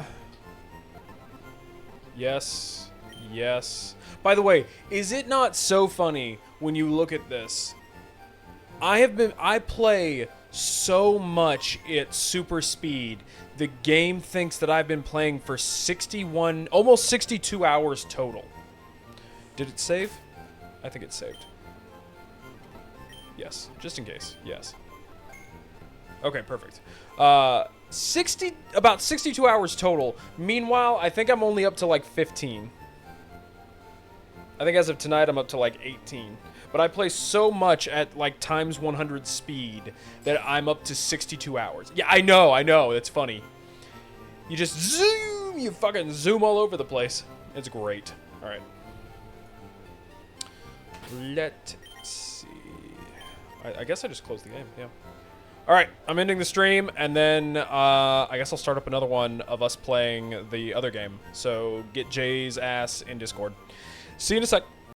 Yes. Yes. By the way, is it not so funny when you look at this? I play so much at super speed. The game thinks that I've been playing for 61, almost 62 hours total. Did it save? I think it saved. Yes, just in case. Yes. Okay, perfect. About 62 hours total. Meanwhile, I think I'm only up to like 15. I think as of tonight, I'm up to like 18. But I play so much at like times 100 speed that I'm up to 62 hours. Yeah, I know. It's funny. You just zoom, you fucking zoom all over the place. It's great. All right. Let's see. I guess I just closed the game, yeah. Alright, I'm ending the stream, and then I guess I'll start up another one of us playing the other game. So get Jay's ass in Discord. See you in a sec.